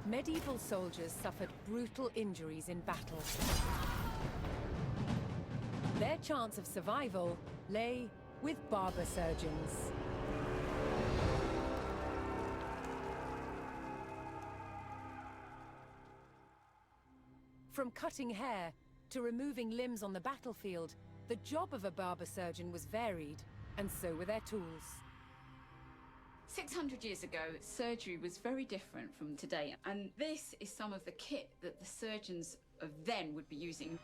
Medieval soldiers suffered brutal injuries in battle. Their chance of survival lay with barber surgeons. From cutting hair to removing limbs on the battlefield, the job of a barber surgeon was varied, and so were their tools. 600 years ago, surgery was very different from today, and this is some of the kit that the surgeons of then would be using.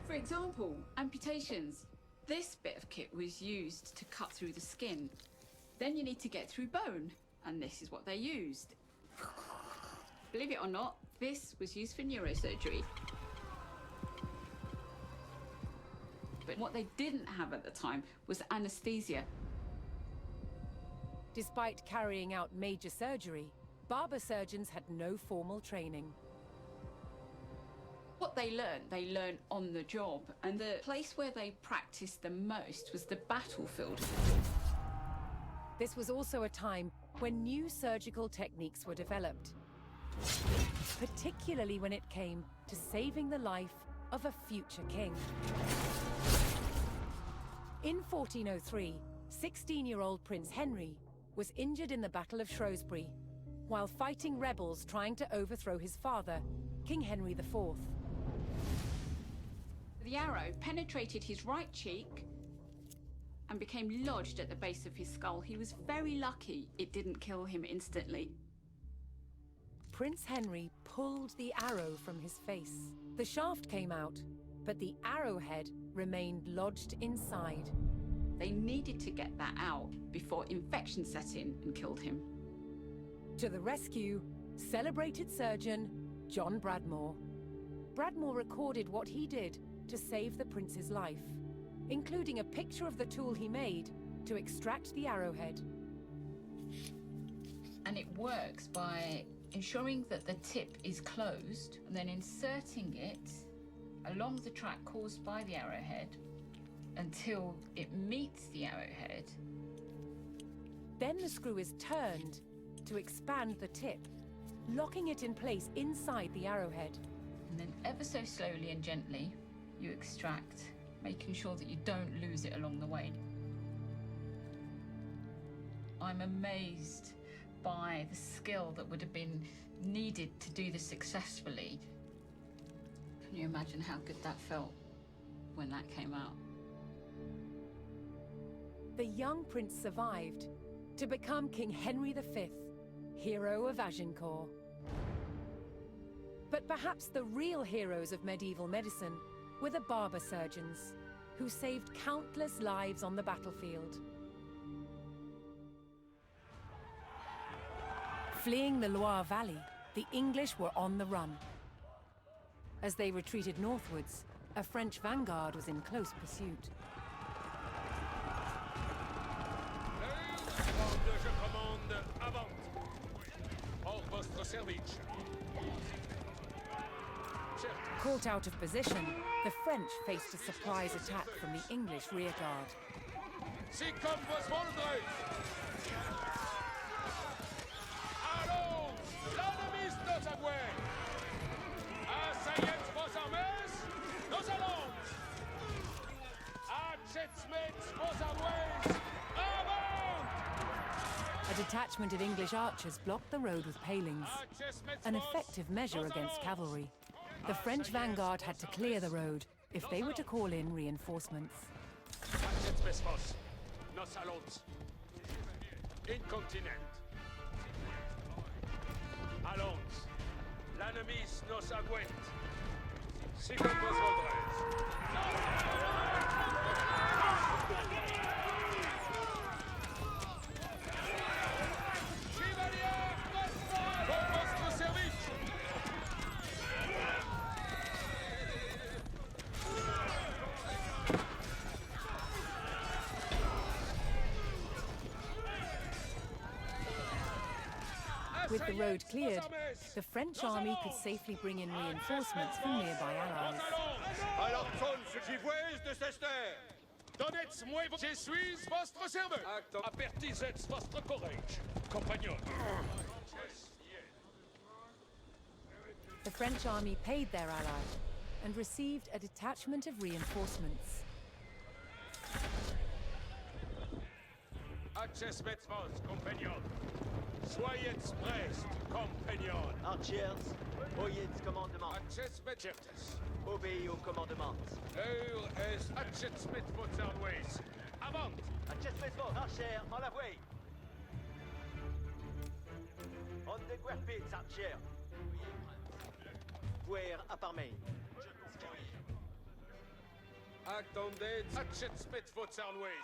For example, amputations. This bit of kit was used to cut through the skin. Then you need to get through bone, and this is what they used. Believe it or not, this was used for neurosurgery. But what they didn't have at the time was anesthesia. Despite carrying out major surgery, barber surgeons had no formal training. What they learned on the job, and the place where they practiced the most was the battlefield. This was also a time when new surgical techniques were developed, particularly when it came to saving the life of a future king. In 1403, 16-year-old Prince Henry was injured in the Battle of Shrewsbury while fighting rebels trying to overthrow his father, King Henry IV. The arrow penetrated his right cheek and became lodged at the base of his skull. He was very lucky it didn't kill him instantly. Prince Henry pulled the arrow from his face. The shaft came out, but the arrowhead remained lodged inside. They needed to get that out before infection set in and killed him. To the rescue, celebrated surgeon John Bradmore. Bradmore recorded what he did to save the prince's life, including a picture of the tool he made to extract the arrowhead. And it works by ensuring that the tip is closed and then inserting it along the track caused by the arrowhead until it meets the arrowhead. Then the screw is turned to expand the tip, locking it in place inside the arrowhead. And then ever so slowly and gently, you extract, making sure that you don't lose it along the way. I'm amazed by the skill that would have been needed to do this successfully. Can you imagine how good that felt when that came out? The young prince survived to become King Henry V, hero of Agincourt. But perhaps the real heroes of medieval medicine were the barber surgeons, who saved countless lives on the battlefield. Fleeing the Loire Valley, the English were on the run. As they retreated northwards, a French vanguard was in close pursuit. Caught out of position, the French faced a surprise attack from the English rearguard. A detachment of English archers blocked the road with palings, an effective measure against cavalry. The French vanguard had to clear the road if they were to call in reinforcements. With the road cleared, the French army could safely bring in reinforcements from nearby allies. The French army paid their ally and received a detachment of reinforcements. Accesmet vos, compagnon. Soyez prest, compagnon. Archers, oyez commandement. Accesmet certes. Obéis au commandement. L'heure est accesmet vos armées. Avant! Accesmet vos, archers, en la voie. On the guerpits, archers. Puer aparmei. Attendez, accesmet vos armées.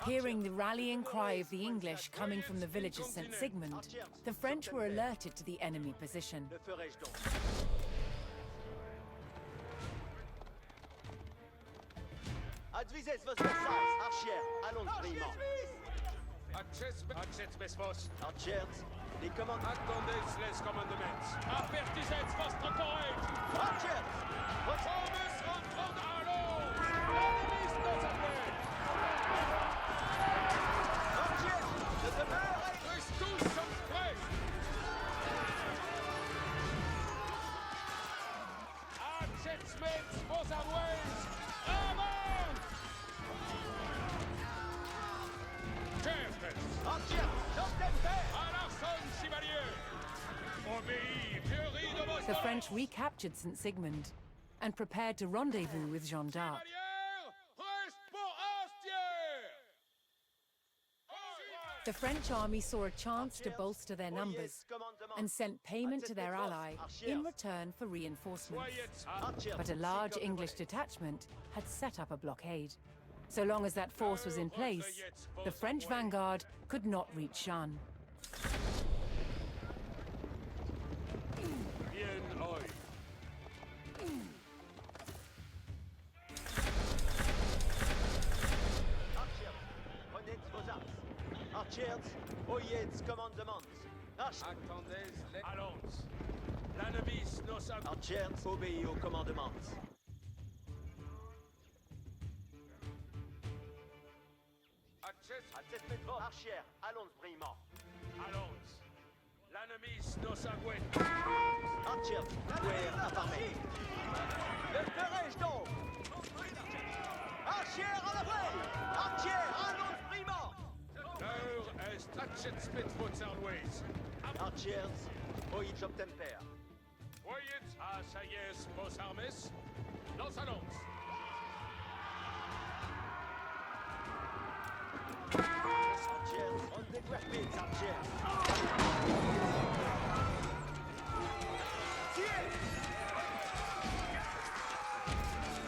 Hearing the rallying cry of the English coming from the village of St. Sigmund, the French were alerted to the enemy position. Le ferai-je donc? Advisez vos vassals, archers, allons brillement. Accesmet vos. Archers, les commandements. Attendez les commandements. Avertissez votre courage. Archers, Thomas rentrant à l'eau. L'ennemi se s'appelle. archers, de demeure et... Tous sommes prêts. Accesmet vos armées. Avant! Chefs! Archers, j'obtiens À l'arson, chevalier! Obéis, furie de vos The French recaptured St. Sigmund and prepared to rendezvous with Jeanne d'Arc. Chevalier, reste pour Astier! The French army saw a chance to bolster their numbers and sent payment to their ally in return for reinforcements. But a large English detachment had set up a blockade. So long as that force was in place, the French vanguard could not reach Jeanne. Bien oeil. Archers, prenez vos armes. Archers, oyez commandement. Attendez les... Allons. L'ennemi nos a... Archers, obéis au commandement. Accesmet vos, archers, allons brillement. Allons. L'ennemi nos agouette. Archers, puer aparmei. Le ferai-je donc? Archers, en la voie! Archers, allons brillement! L'heure est accesmet vos armées. Archers, oyez j'obtempère. Voyez à sailles vos armées. Nos allons. Archers, on the guerpits, archers. Tiens!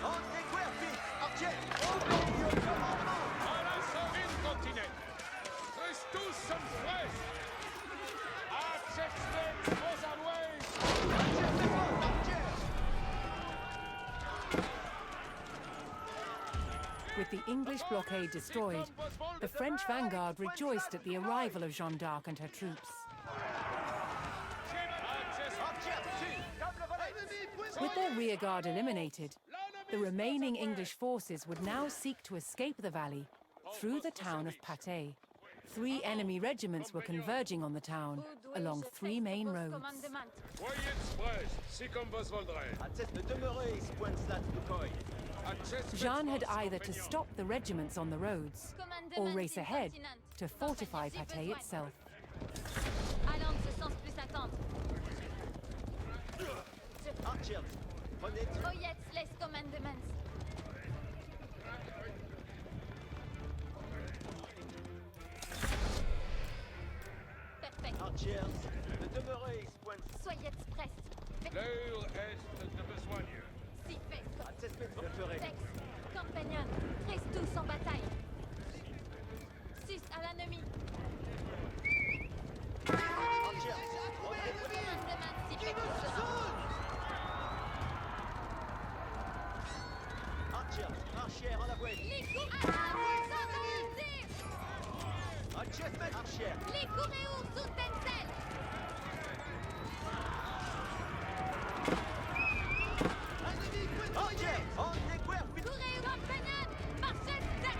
On the guerpits, archers. Obéis au commandement! À la sorine continent. Tous sommes prêts. Accesmet vos armées. Accesmet vos, archers! With the English blockade destroyed, the French vanguard rejoiced at the arrival of Jeanne d'Arc and her troops. With their rearguard eliminated, the remaining English forces would now seek to escape the valley through the town of Patay. 3 enemy regiments were converging on the town along 3 main roads. Voyez prêts, si comme vos voldrez. Accesmet demeureis, pointslat du coin. Jeanne had either to stop the regiments on the roads or race ahead to fortify Patay itself. Allant de ce sens plus attendre. Archers, prenez... Oyez les commandements. Perfect. Archers, ne demeureis, point... Soyez prestes. L'heure est de besoigneux. Si fait. Accesmet le ferai. Sex. Compagnon. Reste tous en bataille. 6 à l'ennemi. Archers, on the... Commandement si fait qu'il sera. Archers, archers en la voie. Les coups à tir. Accesmet, archers. Les courez sous Tencel. Archers, on the guerpits. Courez compagnon. Marchez derrière.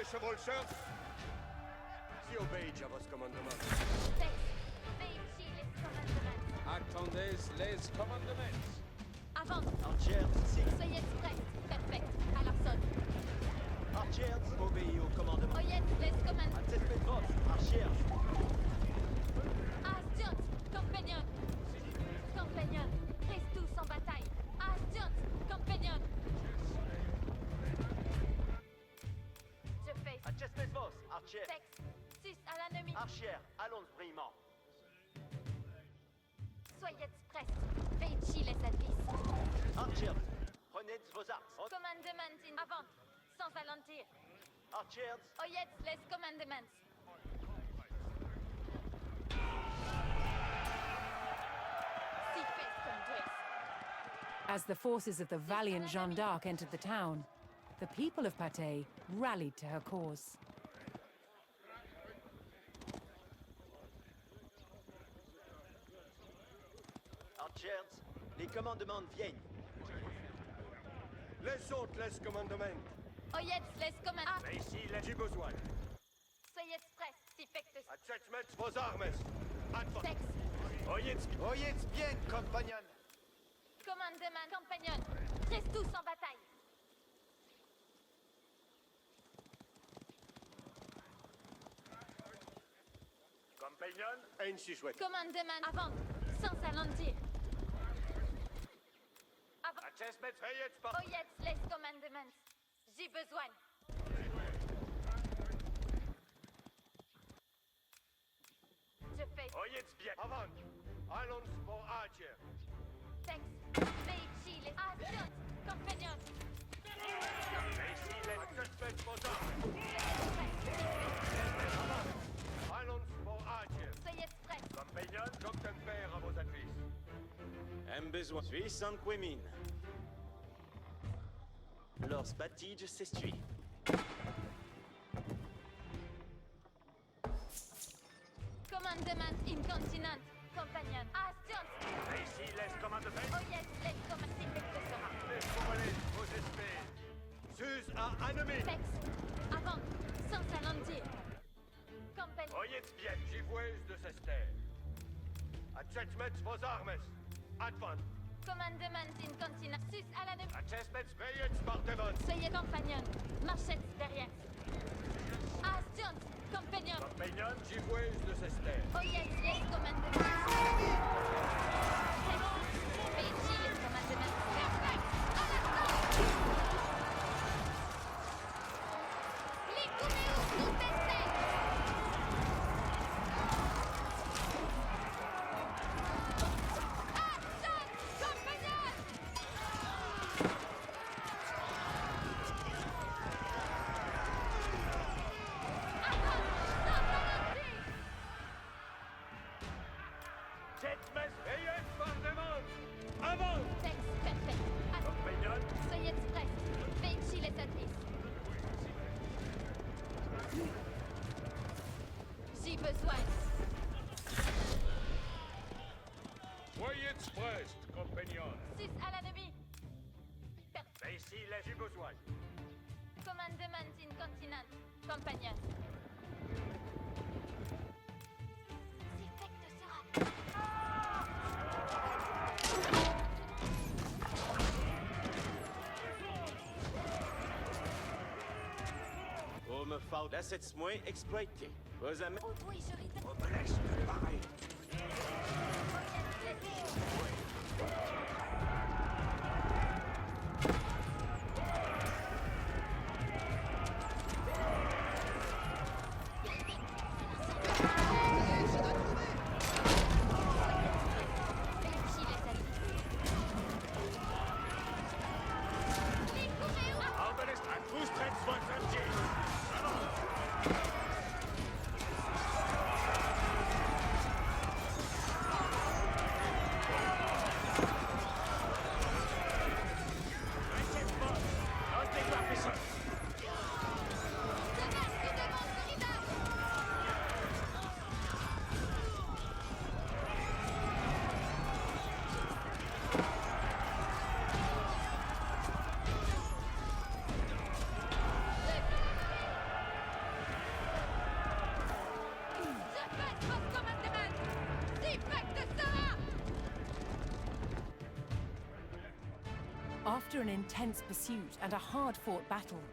les chevaucheurs. Si obéis a vos commandements. Text. Veici les commandements. Attendez les commandements. Avant. Archers, si. Soyez prêts. Perfect. À leur sonne. Archers, obéis au commandement. Oyez les commandements. Attested vos. Archers. Astions. Compagnon. Compagnon. Reste tous en bataille. Astions. Compagnon. Je fais. Attested vos. Archers. Texte. 6 à l'ennemi. Archers, allons vraiment. Soyez prêts. Veici les services. Archers, prenez vos armes. Commandement in avant. Sans alentir. Archers, Oyez les commandements. Si fait comme Dieu. As the forces of the valiant Jeanne d'Arc entered the town, the people of Patay rallied to her cause. Archers, les commandements viennent. Les autres les commandements. Oyez les commandements. Ici les j'ai besoin. Soyez prêts. Si fait que Attachment vos armes. Advance. texte. Oyez bien, compagnon. Commandement compagnon. Reste tous en bataille. Compagnon, ainsi chouette. Commandement avant. Sans alentir. Avant. Attachment, veuillez pas. Oyez les commandements. J'ai besoin. Je fais. Oyez bien. Avant. Allons pour Archer. Texte. Veici les actions. Compagnon. Ici les attachment vos armes. Allons pour Archer. Soyez prêts. Compagnon, comme un père à vos adresses. Hem besoin. Suis sans quemine. Lors batige s'estui. Commandement incontinent. Compagnon. Actions. Ici les commandements. Oyez les commandements. Les couronnés, vos espèces. Sus à ennemi. Texte. Avant. Sans alentir. Compagnon. Oyez bien, givoueuse de Sester. Attachment vos armes. Advance. Commandement incontinent. 6 à l'ennemi. Attachment, veuillez par devant. Soyez compagnons. Marchez derrière. Actions. Compagnons. Compagnon, givoueuse de Sester. Oyez les commandements. Texte. Veici les commandements. Perfect. À l'attaque. Les Cuméos nous testent. Actions. Compagnons. Attachment, veuillez par devant. Avant. Texte perfect. Compagnon, Soyez prêts. Veici les services. J'ai besoin. soyez prêts, compagnon. 6 à l'ennemi. Perfect. Ici les j'ai besoin. Commandement incontinent. Compagnon. S'effecte sera. Oh, me faut d'assets moins exploité. Vos amis. Oh oui, je ris. On me laisse préparer. Veici les services. Les Cuméos. Arbeitest an Fußtritts von Sanji. After an intense pursuit and a hard-fought battle,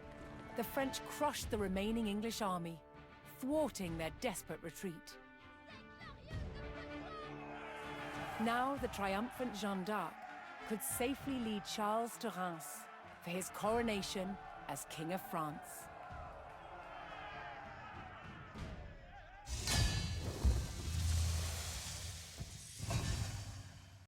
the French crushed the remaining English army, thwarting their desperate retreat. Now the triumphant Jeanne d'Arc could safely lead Charles to Reims for his coronation as King of France.